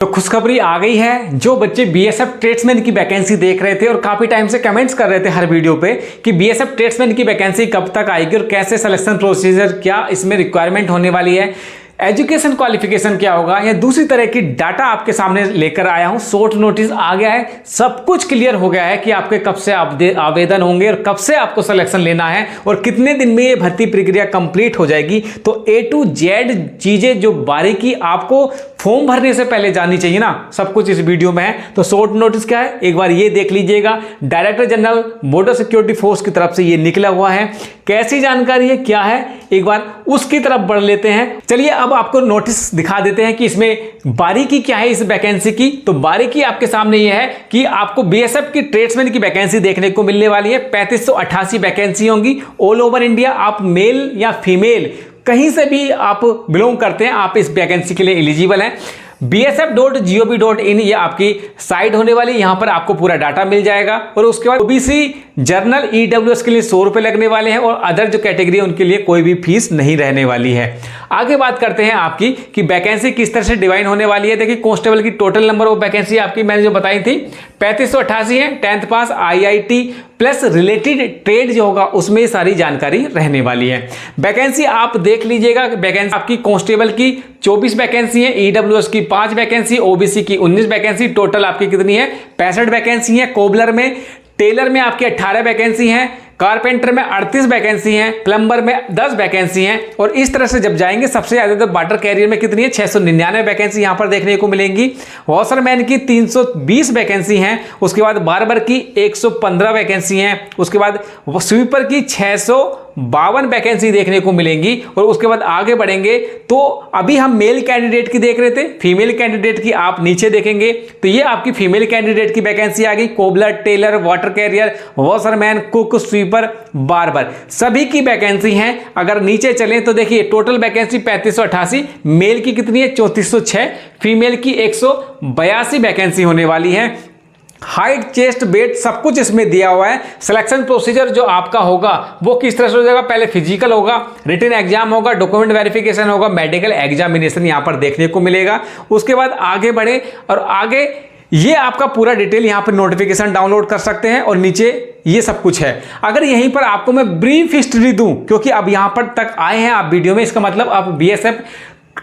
तो खुशखबरी आ गई है। जो बच्चे बीएसएफ ट्रेड्समैन की वैकेंसी देख रहे थे और काफी टाइम से कमेंट्स कर रहे थे हर वीडियो पे कि बीएसएफ ट्रेड्समैन की वैकेंसी कब तक आएगी और कैसे सिलेक्शन प्रोसीजर, क्या इसमें रिक्वायरमेंट होने वाली है, एजुकेशन क्वालिफिकेशन क्या होगा, या दूसरी तरह की डाटा आपके सामने लेकर आया हूं। शॉर्ट नोटिस आ गया है, सब कुछ क्लियर हो गया है कि आपके कब से आवेदन होंगे और कब से आपको सिलेक्शन लेना है और कितने दिन में ये भर्ती प्रक्रिया कंप्लीट हो जाएगी। तो A to Z चीजें जो बारीकी आपको फॉर्म भरने से पहले जाननी चाहिए ना, सब कुछ इस वीडियो में है। तो शॉर्ट नोटिस क्या है एक बार ये देख लीजिएगा। Director general border security force की तरफ से ये निकला हुआ है। कैसी जानकारी है, क्या है, एक बार उसकी तरफ बढ़ लेते हैं। चलिए अब आपको नोटिस दिखा देते हैं कि इसमें बारीकी क्या है इस वैकेंसी की। तो बारीकी आपके सामने ये है कि आपको बीएसएफ की ट्रेड्समैन की वैकेंसी देखने को मिलने वाली है। 3588 वैकेंसी होंगी ऑल ओवर इंडिया। आप मेल या फीमेल कहीं से भी आप बिलोंग करते हैं, आप इस वैकेंसी के लिए एलिजिबल हैं। bsf.gov.in ये आपकी साइट होने वाली है। यहां पर आपको पूरा डाटा मिल जाएगा और उसके बाद ओबीसी जर्नल ईडब्ल्यूएस के लिए 100 रुपए लगने वाले हैं और अदर जो कैटेगरी है उनके लिए कोई भी फीस नहीं रहने वाली है। आगे बात करते हैं आपकी कि वैकेंसी किस तरह से डिवाइड होने वाली है। देखिए कांस्टेबल की टोटल नंबर ऑफ वैकेंसी आपकी मैंने जो बताई थी 3588 है। 10th पास आईआईटी प्लस रिलेटेड ट्रेड जो होगा उसमें सारी जानकारी रहने वाली है। वैकेंसी आप देख लीजिएगा। वैकेंसी आपकी कांस्टेबल की 24 वैकेंसी है, ईडब्ल्यूएस की 5 वैकेंसी, ओबीसी की 19 वैकेंसी, टोटल आपकी कितनी है 65 वैकेंसी है। कोबलर में, टेलर में आपकी 18 वैकेंसी हैं, कारपेंटर में 38 वैकेंसी हैं, प्लम्बर में 10 वैकेंसी हैं। और इस तरह से जब जाएंगे सबसे ज्यादा तो वाटर कैरियर में कितनी है 699 वैकेंसी यहां पर देखने को मिलेंगी। वॉशरमैन की 320 वैकेंसी हैं। उसके बाद बार्बर की 115 वैकेंसी हैं। उसके बाद स्वीपर की 652 वैकेंसी देखने को मिलेंगी। और उसके बाद आगे बढ़ेंगे तो अभी हम मेल कैंडिडेट की देख रहे थे, फीमेल कैंडिडेट की आप नीचे देखेंगे तो ये आपकी फीमेल कैंडिडेट की वैकेंसी आ गई। Cobbler, tailor, water carrier, washerman, cook, sweeper, barber सभी की वैकेंसी है। अगर नीचे चलें तो देखिए टोटल वैकेंसी 3588, मेल की कितनी है 3406, फीमेल की 182 वैकेंसी होने वाली है। हाइट, चेस्ट, वेट सब कुछ इसमें दिया हुआ है। सिलेक्शन प्रोसीजर जो आपका होगा वो किस तरह से हो जाएगा, पहले फिजिकल होगा, रिटन एग्जाम होगा, डॉक्यूमेंट वेरिफिकेशन होगा, मेडिकल एग्जामिनेशन यहां पर देखने को मिलेगा। उसके बाद आगे बढ़े और आगे ये आपका पूरा डिटेल यहां पर नोटिफिकेशन डाउनलोड कर सकते हैं और नीचे ये सब कुछ है। अगर यहीं पर आपको मैं ब्रीफ हिस्ट्री दूं, क्योंकि अब यहां पर तक आए हैं आप वीडियो में, इसका मतलब आप बीएसएफ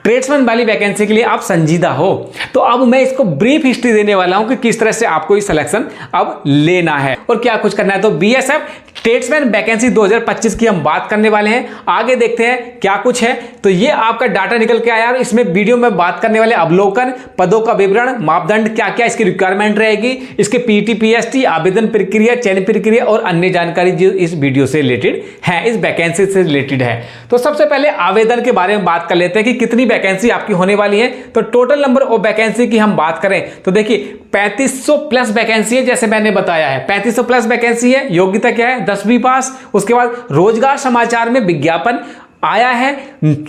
ट्रेड्समैन वाली वैकेंसी के लिए आप संजीदा हो। तो अब मैं इसको ब्रीफ हिस्ट्री देने वाला हूं कि किस तरह से आपको ये सिलेक्शन अब लेना है और क्या कुछ करना है। तो बीएसएफ ट्रेड्समैन वैकेंसी 2025 की हम बात करने वाले हैं। आगे देखते हैं क्या कुछ है। तो ये आपका डाटा निकल के आया और इसमें वीडियो में बात करने वाले अवलोकन, पदों का विवरण, मापदंड, क्या क्या इसकी रिक्वायरमेंट रहेगी, इसके पीटी, पीएसटी, आवेदन प्रक्रिया, चयन प्रक्रिया और अन्य जानकारी जो इस वीडियो से रिलेटेड है, इस वैकेंसी से रिलेटेड है। तो सबसे पहले आवेदन के बारे में बात कर लेते हैं कि कितनी वैकेंसी आपकी होने वाली है। तो टोटल नंबर ऑफ वैकेंसी की हम बात करें तो देखिए 3500 प्लस वैकेंसी है। जैसे मैंने बताया है 3500 प्लस वैकेंसी है। योग्यता क्या है 10वीं पास। उसके बाद रोजगार समाचार में विज्ञापन आया है,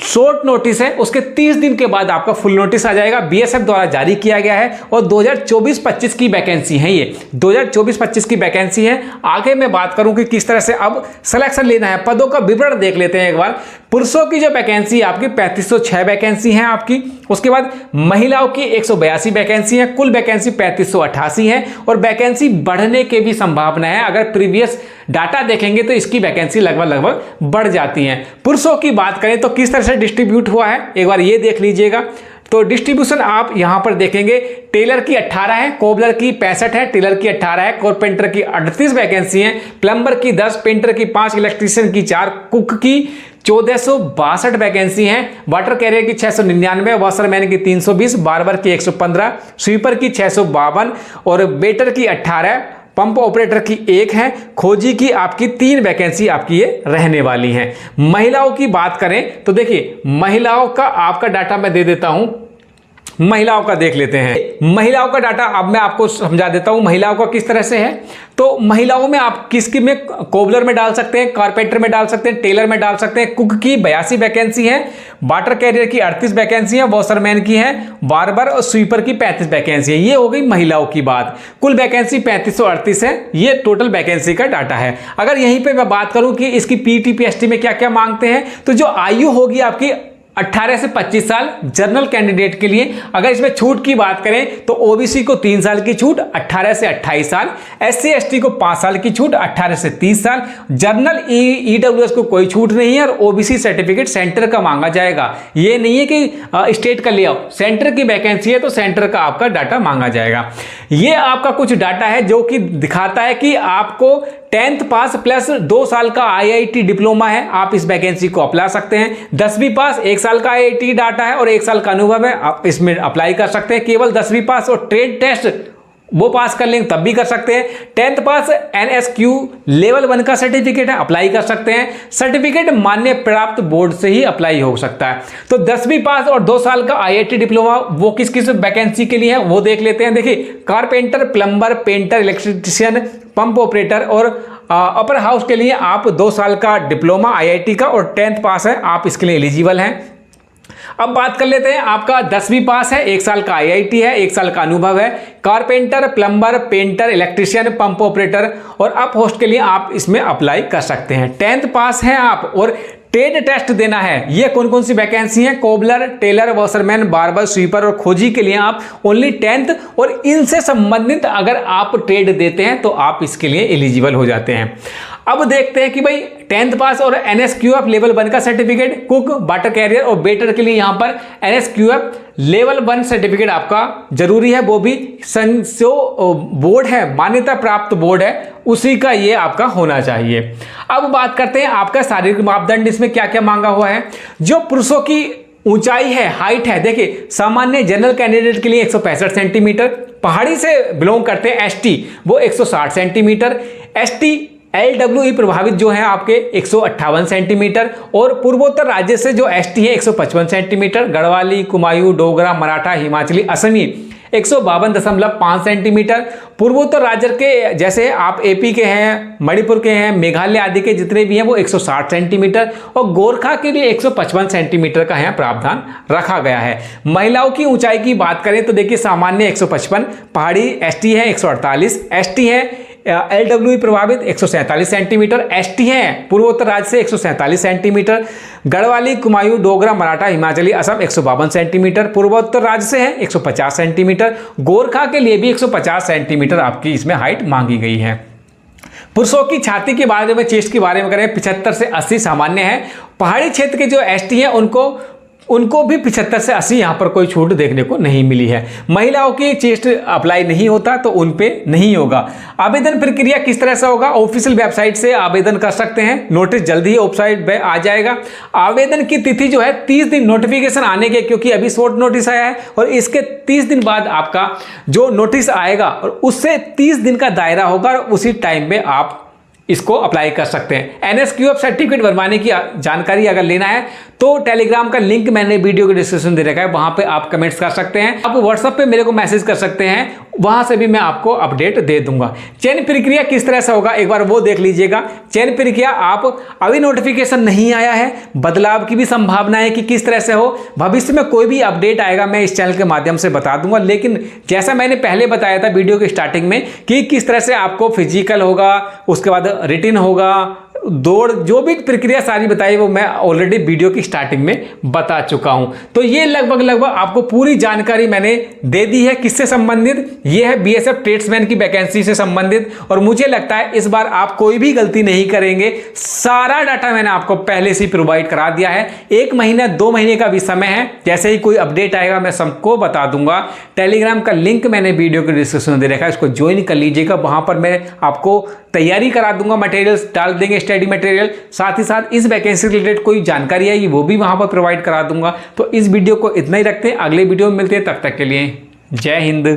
शॉर्ट नोटिस है, उसके 30 दिन के बाद आपका फुल नोटिस आ जाएगा, बीएसएफ द्वारा जारी किया गया है। और 2024-25 की वैकेंसी है, ये 2024-25 की वैकेंसी है। आगे मैं बात करूं कि किस तरह से अब सिलेक्शन लेना है, पदों का विवरण देख लेते हैं एक बार। पुरुषों की जो वैकेंसी आपकी 3506 वैकेंसी है आपकी। उसके बाद महिलाओं की 182 वैकेंसी है। कुल वैकेंसी 3588 है और वैकेंसी बढ़ने की भी संभावना है। अगर प्रीवियस डाटा देखेंगे तो इसकी वैकेंसी लगभग बढ़ जाती है। पुरुषों की बात करें तो किस तरह से डिस्ट्रीब्यूट हुआ है एक बार ये देख लीजिएगा। तो डिस्ट्रीब्यूशन आप यहां पर देखेंगे, टेलर की 18 है, कोबलर की 65 है, टेलर की 18 है, कारपेंटर की 38 वैकेंसी है, प्लम्बर की 10, पेंटर की 5, इलेक्ट्रीशियन की 4, कुक की 1462 वैकेंसी है, वाटर कैरियर की 699, वॉशरमैन की 320, बार्बर की 115, स्वीपर की 652 और वेटर की 18, पंप ऑपरेटर की 1 है, खोजी की आपकी 3 वैकेंसी आपकी ये रहने वाली हैं। महिलाओं की बात करें तो देखिए महिलाओं का आपका डाटा मैं दे देता हूं। महिलाओं का देख लेते हैं। महिलाओं का डाटा अब मैं आपको समझा देता हूं महिलाओं का किस तरह से है। तो महिलाओं में आप किसकी में कोबलर में डाल सकते हैं, कारपेंटर में डाल सकते हैं, टेलर में डाल सकते हैं, कुक की 82 वैकेंसी है, वाटर कैरियर की 38 वैकेंसी है, वॉशरमैन की है, बार्बर और स्वीपर की 35 वैकेंसी है। ये हो गई महिलाओं की बात। कुल वैकेंसी 3538 है। ये टोटल वैकेंसी का डाटा है। अगर यहीं पे मैं बात करूं कि इसकी पीटी पीएसटी में क्या क्या मांगते हैं तो जो आयु होगी आपकी 18 से 25 साल जनरल कैंडिडेट के लिए। अगर इसमें छूट की बात करें तो ओबीसी को 3 साल की छूट 18 से 28 साल, एससी एसटी को 5 साल की छूट 18 से 30 साल, जनरल ईडब्ल्यूएस को कोई छूट नहीं है और ओबीसी सर्टिफिकेट सेंटर का मांगा जाएगा। ये नहीं है कि स्टेट का ले आओ, सेंटर की वैकेंसी है तो सेंटर का आपका डाटा मांगा जाएगा। ये आपका कुछ डाटा है जो कि दिखाता है कि आपको 10th पास प्लस 2 साल का आईआईटी डिप्लोमा है, आप इस वैकेंसी को अप्लाई सकते हैं। 10वीं पास 1 साल का आईआईटी डाटा है और 1 साल का अनुभव है, आप इसमें अप्लाई कर सकते हैं। केवल 10वीं पास और ट्रेड टेस्ट वो पास कर लेंगे तब भी कर सकते हैं। 10th पास एनएसक्यू लेवल 1 का सर्टिफिकेट है, अप्लाई कर सकते हैं। सर्टिफिकेट मान्य प्राप्त बोर्ड से ही अप्लाई हो सकता है। तो 10वीं पास और 2 साल का आईआईटी डिप्लोमा वो किस किस वैकेंसी के लिए है वो देख लेते हैं। देखिए, carpenter, plumber, painter, electrician, pump operator और अपर हाउस के लिए आप 2 साल का डिप्लोमा आईआईटी का और 10th पास है, आप इसके लिए एलिजिबल हैं। अब बात कर लेते हैं, आपका 10वीं पास है, 1 साल का आईआईटी है, 1 साल का अनुभव है, carpenter, plumber, painter, electrician, pump operator और अप होस्ट के लिए आप इसमें अप्लाई कर सकते हैं। 10th पास है आप और ट्रेड टेस्ट देना है। ये कौन कौन सी वैकेंसी है? Cobbler, tailor, washerman, barber, sweeper और खोजी के लिए आप ओनली 10th और इनसे संबंधित अगर आप ट्रेड देते हैं तो आप इसके लिए एलिजिबल हो जाते हैं। अब देखते हैं कि भाई 10th पास और एनएसक्यूएफ लेवल 1 का सर्टिफिकेट, कुक, वाटर कैरियर और वेटर के लिए यहां पर एनएसक्यूएफ लेवल 1 सर्टिफिकेट आपका जरूरी है, वो भी बोर्ड है, मान्यता प्राप्त बोर्ड है, उसी का ये आपका होना चाहिए। अब बात करते हैं आपका शारीरिक मापदंड, इसमें क्या क्या मांगा हुआ है। जो पुरुषों की ऊंचाई है, हाइट है, देखिए सामान्य जनरल कैंडिडेट के लिए 165 सेंटीमीटर, पहाड़ी से बिलोंग करते हैं एसटी वो 160 सेंटीमीटर, एसटी एलडब्ल्यूई प्रभावित जो है आपके 158 सेंटीमीटर और पूर्वोत्तर राज्य से जो एसटी है 155 सेंटीमीटर, गढ़वाली, कुमायूं, डोगरा, मराठा, हिमाचली, असमी 152.5 सेंटीमीटर, पूर्वोत्तर राज्य के जैसे आप एपी के हैं, मणिपुर के हैं, मेघालय आदि के जितने भी हैं वो 160 सेंटीमीटर और गोरखा के लिए 155 सेंटीमीटर का यहाँ प्रावधान रखा गया है। महिलाओं की ऊंचाई की बात करें तो देखिए सामान्य 155, पहाड़ी एसटी है 148, एसटी है एलडब्ल्यूई प्रभावित 147 सेंटीमीटर, एसटी है पूर्वोत्तर राज्य से 147 सेंटीमीटर, गढ़वाली, कुमायूं, डोगरा, मराठा, हिमाचली, असम 152 सेंटीमीटर, पूर्वोत्तर राज्य से है 150 सेंटीमीटर, गोरखा के लिए भी 150 सेंटीमीटर आपकी इसमें हाइट मांगी गई है। पुरुषों की छाती के बारे में, चेस्ट के बारे में करें 75 से 80 सामान्य है। पहाड़ी क्षेत्र के जो एसटी है उनको भी 75 से 80 यहाँ पर कोई छूट देखने को नहीं मिली है। महिलाओं की चेस्ट अप्लाई नहीं होता तो उन पे नहीं होगा। आवेदन प्रक्रिया किस तरह से होगा? ऑफिशियल वेबसाइट से आवेदन कर सकते हैं, नोटिस जल्दी ही वेबसाइट पे आ जाएगा। आवेदन की तिथि जो है 30 दिन नोटिफिकेशन आने के, क्योंकि अभी शॉर्ट नोटिस आया है और इसके 30 दिन बाद आपका जो नोटिस आएगा और उससे 30 दिन का दायरा होगा और उसी टाइम में आप इसको अप्लाई कर सकते हैं। एनएसक्यूएफ सर्टिफिकेट बनवाने की जानकारी अगर लेना है तो टेलीग्राम का लिंक मैंने वीडियो के डिस्क्रिप्शन दे रखा है, वहां पे आप कमेंट्स कर सकते हैं। आप व्हाट्सएप पे मेरे को मैसेज कर सकते हैं, वहां से भी मैं आपको अपडेट दे दूंगा। चयन प्रक्रिया किस तरह से होगा एक बार वो देख लीजिएगा। चयन प्रक्रिया आप अभी नोटिफिकेशन नहीं आया है, बदलाव की भी संभावना है कि किस तरह से हो, भविष्य में कोई भी अपडेट आएगा मैं इस चैनल के माध्यम से बता दूंगा। लेकिन जैसा मैंने पहले बताया था वीडियो के स्टार्टिंग में कि किस तरह से आपको फिजिकल होगा, उसके बाद रिटन होगा, दौड़, जो भी प्रक्रिया सारी बताई वो मैं ऑलरेडी वीडियो की स्टार्टिंग में बता चुका हूं। तो ये लगभग आपको पूरी जानकारी मैंने दे दी है। किससे संबंधित? ये है बीएसएफ ट्रेड्समैन की वैकेंसी से संबंधित और मुझे लगता है इस बार आप कोई भी गलती नहीं करेंगे। सारा डाटा मैंने आपको पहले से प्रोवाइड करा दिया है। 1 महीना 2 महीने का भी समय है, जैसे ही कोई अपडेट आएगा मैं सबको बता दूंगा। टेलीग्राम का लिंक मैंने वीडियो के डिस्क्रिप्शन में दे रखा है, इसको ज्वाइन कर लीजिएगा। वहां पर मैं आपको तैयारी करा दूंगा, मटेरियल्स डाल देंगे, स्टडी मटेरियल, साथ ही साथ इस वैकेंसी रिलेटेड कोई जानकारी आएगी वो भी वहां पर प्रोवाइड करा दूंगा। तो इस वीडियो को इतना ही रखते हैं, अगले वीडियो में मिलते हैं, तब तक के लिए जय हिंद।